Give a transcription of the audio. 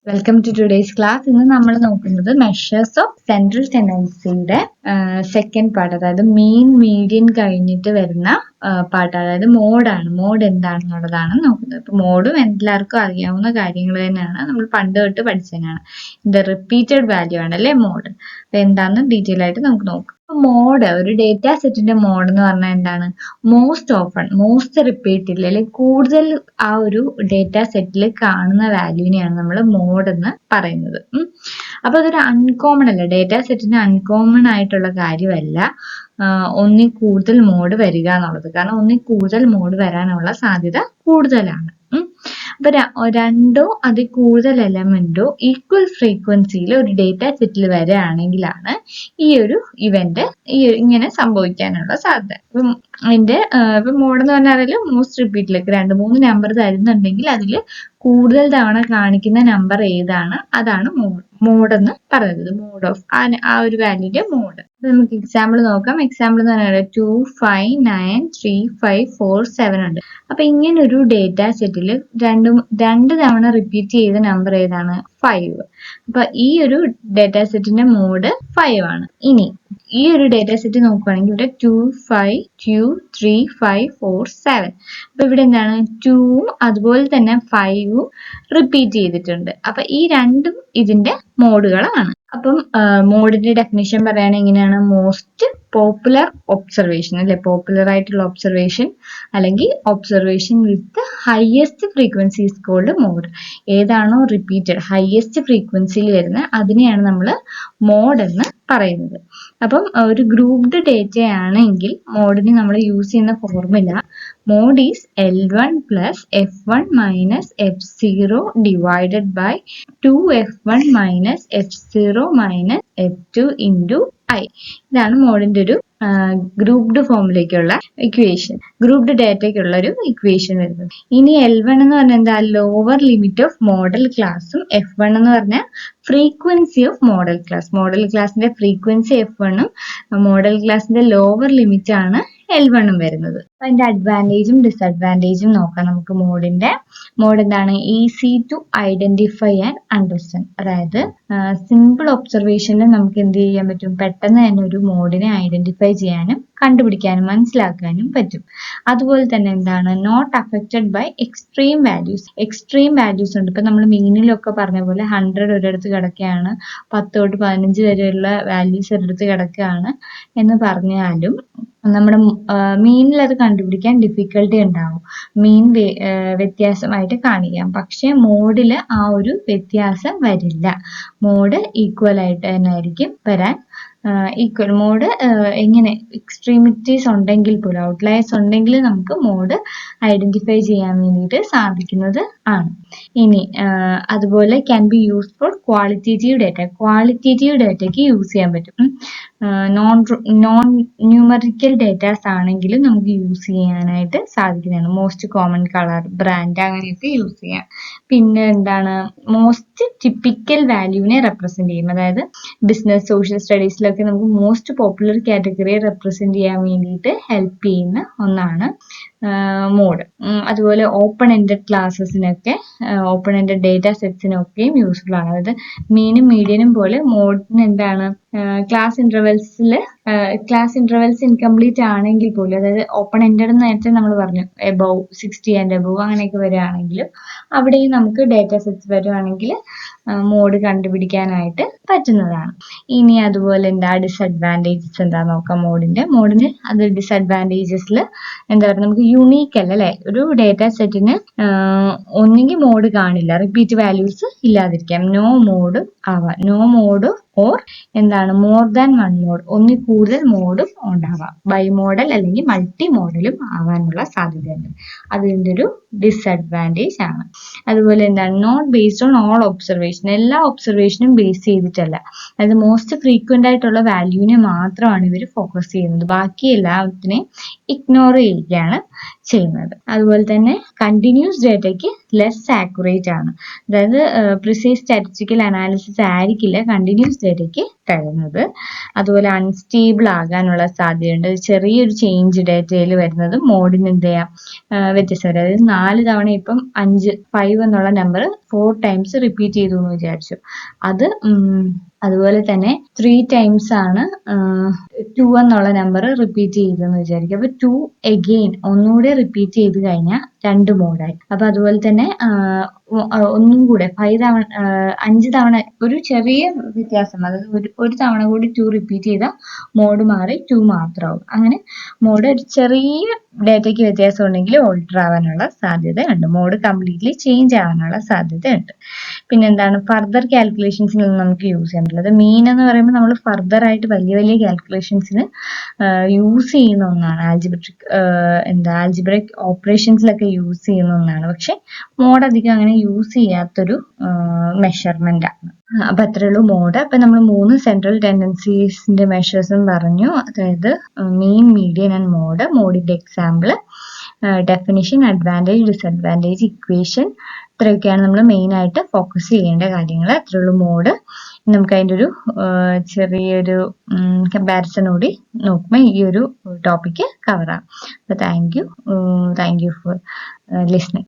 Welcome to today's class. ഇന്ന് നമ്മൾ നോക്കുന്നത് മെഷേഴ്സ് ഓഫ് സെൻട്രൽ ടെൻഡൻസിയുടെ സെക്കൻഡ് പാർട്ട്, അതായത് മീൻ മീഡിയൻ കഴിഞ്ഞിട്ട് വരുന്ന പാർട്ട്, അതായത് മോഡാണ്. മോഡ് എന്താണെന്നുള്ളതാണ് നോക്കുന്നത്. ഇപ്പൊ മോഡും എല്ലാവർക്കും അറിയാവുന്ന കാര്യങ്ങൾ തന്നെയാണ്, നമ്മൾ പണ്ട് തൊട്ട് പഠിച്ചതാണ്. ഇത് റിപ്പീറ്റഡ് വാല്യൂ ആണ് അല്ലേ മോഡ്. അപ്പൊ എന്താണെന്ന് ഡീറ്റെയിൽ ആയിട്ട് നമുക്ക് നോക്കാം. മോഡ്, ഒരു ഡേറ്റ സെറ്റിന്റെ മോഡ് എന്ന് പറഞ്ഞാൽ എന്താണ്? മോസ്റ്റ് ഓഫൺ, മോസ്റ്റ് റിപ്പീറ്റഡ്ലി അല്ലെങ്കിൽ കൂടുതൽ ആ ഒരു ഡേറ്റ സെറ്റിൽ കാണുന്ന വാല്യൂവിനെയാണ് നമ്മൾ മോഡ് എന്ന് പറയുന്നത്. അപ്പൊ അതൊരു അൺകോമൺ അല്ല, ഡേറ്റ സെറ്റിന് അൺകോമൺ ആയിട്ടുള്ള കാര്യമല്ല ഒന്നിൽ കൂടുതൽ മോഡ് വരിക എന്നുള്ളത്. കാരണം ഒന്നിൽ കൂടുതൽ മോഡ് വരാനുള്ള സാധ്യത കൂടുതലാണ്. അപ്പൊ രണ്ടോ അതിൽ കൂടുതൽ എലമെന്റോ ഈക്വൽ ഫ്രീക്വൻസിയിൽ ഒരു ഡേറ്റ സെറ്റിൽ വരികയാണെങ്കിലാണ് ഈ ഒരു ഇവന്റ് ഇങ്ങനെ സംഭവിക്കാനുള്ള സാധ്യത. ഇപ്പം അതിന്റെ ഇപ്പൊ മോഡ് എന്ന് പറഞ്ഞാൽ മോസ്റ്റ് റിപ്പീറ്റിലേക്ക് 2-3 നമ്പർ തരുന്നുണ്ടെങ്കിൽ അതിൽ കൂടുതൽ തവണ കാണിക്കുന്ന നമ്പർ ഏതാണ് അതാണ് മോഡ് എന്ന് പറയുന്നത്. മോഡ് ഓഫ് ആ ഒരു വാല്യൂന്റെ മോഡ്. നമുക്ക് എക്സാമ്പിൾ നോക്കാം. എക്സാമ്പിൾ എന്ന് പറയുന്നത് 2, 5, 9, 3, 5, 4, 7 ഉണ്ട്. അപ്പൊ ഇങ്ങനെ ഒരു ഡേറ്റ സെറ്റിൽ രണ്ട് തവണ റിപ്പീറ്റ് ചെയ്ത നമ്പർ ഏതാണ്? 5. അപ്പൊ ഈ ഒരു ഡേറ്റ സെറ്റിന്റെ മോഡ് 5 ആണ്. ഇനി ഈ ഒരു ഡേറ്റ സെറ്റ് നോക്കുകയാണെങ്കിൽ ഇവിടെ 2, 5, 2, 3, 5, 4, 7. അപ്പൊ ഇവിടെ എന്താണ്? 2ഉം അതുപോലെ തന്നെ 5ഉം റിപ്പീറ്റ് ചെയ്തിട്ടുണ്ട്. അപ്പൊ ഈ രണ്ടും ഇതിന്റെ മോഡുകളാണ്. അപ്പം മോഡിന്റെ ഡെഫിനിഷൻ പറയുകയാണെങ്കിൽ എങ്ങനെയാണ്? മോസ്റ്റ് പോപ്പുലർ ഒബ്സർവേഷൻ അല്ലെ, പോപ്പുലർ ആയിട്ടുള്ള ഒബ്സർവേഷൻ അല്ലെങ്കിൽ observation with highest frequency is called mode. ഏതാണോ റിപ്പീറ്റഡ് ഹയസ്റ്റ് ഫ്രീക്വൻസിയിൽ വരുന്നത് അതിനെയാണ് നമ്മൾ മോഡ് എന്ന് പറയുന്നത്. അപ്പം ഒരു ഗ്രൂപ്പ്ഡ് ഡേറ്റ ആണെങ്കിൽ മോഡിന് നമ്മൾ യൂസ് ചെയ്യുന്ന formula mode is L1 plus F1 minus F0 divided by 2F1 minus F0 minus F2 into I. ഇതാണ് മോഡിന്റെ ഒരു ഗ്രൂപ്പ്ഡ് ഫോമിലേക്കുള്ള ഇക്വേഷൻ, ഗ്രൂപ്പ്ഡ് ഡേറ്റയ്ക്കുള്ള ഒരു ഇക്വേഷൻ വരുന്നത്. ഇനി L1 എന്ന് പറഞ്ഞാൽ എന്താ? ലോവർ ലിമിറ്റ് ഓഫ് മോഡൽ ക്ലാസ്സും F1 എന്ന് പറഞ്ഞാൽ frequency of model class. Model ക്ലാസിന്റെ ഫ്രീക്വൻസി F1ഉം മോഡൽ ക്ലാസിന്റെ ലോവർ ലിമിറ്റ് ആണ് L1 വരുന്നത്. അതിന്റെ അഡ്വാൻറ്റേജും ഡിസഡ്വാൻറ്റേജും നോക്കാം നമുക്ക്. മോഡ് എന്താണ്? Easy to identify and understand. അതായത് സിമ്പിൾ ഒബ്സർവേഷനിൽ നമുക്ക് എന്ത് ചെയ്യാൻ പറ്റും? പെട്ടെന്ന് തന്നെ ഒരു മോഡിനെ ഐഡന്റിഫൈ ചെയ്യാനും കണ്ടുപിടിക്കാനും മനസ്സിലാക്കാനും പറ്റും. അതുപോലെ തന്നെ എന്താണ്? Not affected by extreme values. Extreme values ഉണ്ട്. ഇപ്പൊ നമ്മൾ മീനിലൊക്കെ പറഞ്ഞ പോലെ 100 ഒരിടത്ത് കിടക്കുകയാണ്, 10 തൊട്ട് 15 വരെയുള്ള വാല്യൂസ് ഒരിടത്ത് കിടക്കുകയാണ് എന്ന് പറഞ്ഞാലും നമ്മുടെ മീനിൽ അത് കണ്ടുപിടിക്കാൻ ഡിഫിക്കൽട്ടി ഉണ്ടാവും. മീൻ വ്യത്യാസമായിട്ട് കാണിക്കാം. പക്ഷെ മോഡില് ആ ഒരു വ്യത്യാസം വരില്ല. മോഡ് ഈക്വൽ ആയിട്ട് തന്നെ ആയിരിക്കും വരാൻ. ഈക്വൽ മോഡ് എങ്ങനെ എക്സ്ട്രീമിറ്റീസ് ഉണ്ടെങ്കിൽ പോലും, ഔട്ട്ലയേഴ്സ് ഉണ്ടെങ്കിൽ നമുക്ക് മോഡ് ഐഡന്റിഫൈ ചെയ്യാൻ വേണ്ടിയിട്ട് സാധിക്കുന്നത് ആണ്. ഇനി അതുപോലെ can be use for qualitative data. Qualitative ഡേറ്റയ്ക്ക് യൂസ് ചെയ്യാൻ പറ്റും. നോൺ ന്യൂമറിക്കൽ ഡേറ്റാസ് ആണെങ്കിലും നമുക്ക് യൂസ് ചെയ്യാനായിട്ട് സാധിക്കുന്നതാണ്. മോസ്റ്റ് കോമൺ കളർ, ബ്രാൻഡ് അങ്ങനെയൊക്കെ യൂസ് ചെയ്യാം. പിന്നെ എന്താണ്? മോസ്റ്റ് ടിപ്പിക്കൽ വാല്യൂവിനെ റെപ്രസെന്റ് ചെയ്യും. അതായത് ബിസിനസ്, സോഷ്യൽ സ്റ്റഡീസിലൊക്കെ നമുക്ക് മോസ്റ്റ് പോപ്പുലർ കാറ്റഗറിയെ റെപ്രസെന്റ് ചെയ്യാൻ വേണ്ടിയിട്ട് ഹെൽപ്പ് ചെയ്യുന്ന ഒന്നാണ് മോഡ്. അതുപോലെ ഓപ്പൺ എൻഡഡ് ക്ലാസ്സസിനൊക്കെ, ഓപ്പൺ എൻഡഡ് ഡേറ്റ സെറ്റ്സിനൊക്കെയും യൂസ്ഫുൾ ആണ്. അതായത് മീനും മീഡിയനും പോലെ മോഡിന് എന്താണ്? ക്ലാസ് ഇന്റർവെൽസ് ഇൻകംപ്ലീറ്റ് ആണെങ്കിൽ പോലും, അതായത് ഓപ്പൺ എൻഡഡ് നേരത്തെ നമ്മൾ പറഞ്ഞു എബവ് 60 ആൻഡ് എബവ് അങ്ങനെയൊക്കെ വരികയാണെങ്കിലും അവിടെയും നമുക്ക് ഡേറ്റ സെറ്റ്സ് വരുവാണെങ്കിൽ മോഡ് കണ്ടുപിടിക്കാനായിട്ട് പറ്റുന്നതാണ്. ഇനി അതുപോലെ എന്താ ഡിസഡ്വാൻറ്റേജസ് എന്താ നോക്കാം മോഡിന്. അത് ഡിസഡ്വാൻറ്റേജസിൽ എന്താ പറയുക, നമുക്ക് യുണീക്ക് അല്ലേ, ഒരു ഡേറ്റ സെറ്റിന് ഒന്നുകിൽ മോഡ് കാണില്ല, റിപ്പീറ്റ് വാല്യൂസ് ഇല്ലാതിരിക്കാം, നോ മോഡ് ആവാം, നോ മോഡ് ഓർ എന്താണ് മോർ ദാൻ വൺ മോഡ്, ഒന്നിൽ കൂടുതൽ മോഡും ഉണ്ടാവാം, ബൈ മോഡൽ അല്ലെങ്കിൽ മൾട്ടി മോഡലും ആവാനുള്ള സാധ്യതയുണ്ട്. അതിൻ്റെ ഒരു ഡിസഡ്വാൻറ്റേജ് ആണ്. അതുപോലെ എന്താണ്? Not based on all observation. എല്ലാ ഒബ്സർവേഷനും ബേസ് ചെയ്തിട്ടല്ല. അതായത് മോസ്റ്റ് ഫ്രീക്വന്റ് ആയിട്ടുള്ള വാല്യൂവിനെ മാത്രമാണ് ഇവർ ഫോക്കസ് ചെയ്യുന്നത്. ബാക്കി എല്ലാത്തിനെയും ഇഗ്നോർ ചെയ്യുകയാണ് ചെയ്യുന്നത്. അതുപോലെ തന്നെ കണ്ടിന്യൂസ് ഡേറ്റയ്ക്ക് ലെസ് ആക്യുറേറ്റ് ആണ്. അതായത് പ്രിസൈസ് സ്റ്റാറ്റിസ്റ്റിക്കൽ അനാലിസിസ് ആയിരിക്കില്ല കണ്ടിന്യൂസ് ഡേറ്റയ്ക്ക് തരുന്നത്. അതുപോലെ അൺസ്റ്റേബിൾ ആകാനുള്ള സാധ്യതയുണ്ട്. ചെറിയൊരു ചേഞ്ച് ഡേറ്റയിൽ വരുന്നത് മോഡിന് എന്ത് ചെയ്യാം വ്യത്യസ്തം വരും. അതായത് 4 തവണ ഇപ്പം 5 എന്നുള്ള നമ്പർ 4 ടൈംസ് റിപ്പീറ്റ് ചെയ്തു എന്ന് വിചാരിച്ചു. അത് അതുപോലെ തന്നെ 3 ടൈംസ് ആണ് 2 എന്നുള്ള നമ്പർ റിപ്പീറ്റ് ചെയ്തെന്ന് വിചാരിക്കും. അപ്പൊ 2 എഗെയിൻ ഒന്നുകൂടെ റിപ്പീറ്റ് ചെയ്ത് കഴിഞ്ഞാൽ 2 മോഡായി. അപ്പൊ അതുപോലെ തന്നെ ഒന്നും കൂടെ 5 തവണ ഒരു ചെറിയ വ്യത്യാസം, അതായത് ഒരു തവണ കൂടി 2 റിപ്പീറ്റ് ചെയ്താൽ മോഡ് മാറി 2 മാത്രമാവും. അങ്ങനെ മോഡ് ഒരു ചെറിയ ഡേറ്റയ്ക്ക് വ്യത്യാസം ഉണ്ടെങ്കിൽ ഓൾട്ടർ ആവാനുള്ള സാധ്യത ഉണ്ട്. മോഡ് കംപ്ലീറ്റ്ലി ചേഞ്ച് ആവാനുള്ള സാധ്യത ഉണ്ട്. പിന്നെ എന്താണ് ഫർദർ കാൽക്കുലേഷൻസിനൊന്നും നമുക്ക് യൂസ് ചെയ്യാൻ പറ്റില്ല. അത് മീൻ എന്ന് പറയുമ്പോൾ നമ്മൾ ഫർദർ ആയിട്ട് വലിയ വലിയ കാൽക്കുലേഷൻസിന് യൂസ് ചെയ്യുന്ന ഒന്നാണ്. ആൽജിബ്രിക് ഓപ്പറേഷൻസിലൊക്കെ യൂസ് ചെയ്യുന്ന ഒന്നാണ്. പക്ഷെ മോഡ് അധികം അങ്ങനെ യൂസ് ചെയ്യാത്തൊരു മെഷർമെന്റ് ആണ്. അപ്പൊ അത്രേ ഉള്ളൂ മോഡ്. അപ്പൊ നമ്മൾ 3 സെൻട്രൽ ടെൻഡൻസീസിന്റെ മെഷേഴ്സും പറഞ്ഞു. അതായത് മീൻ, മീഡിയൻ ആൻഡ് മോഡ്. മോഡിന്റെ example, definition, advantage, disadvantage, equation, ഇത്രയൊക്കെയാണ് നമ്മൾ മെയിൻ ആയിട്ട് ഫോക്കസ് ചെയ്യേണ്ട കാര്യങ്ങൾ. അത്രേ ഉള്ളൂ മോഡ്. നമുക്ക് അതിൻ്റെ ഒരു ചെറിയൊരു കമ്പാരിസൺ കൂടി നോക്കുമ്പോൾ ഈ ഒരു ടോപ്പിക്ക് കവർ ആവും. അപ്പോൾ താങ്ക് യു ഫോർ ലിസ്ണിംഗ്.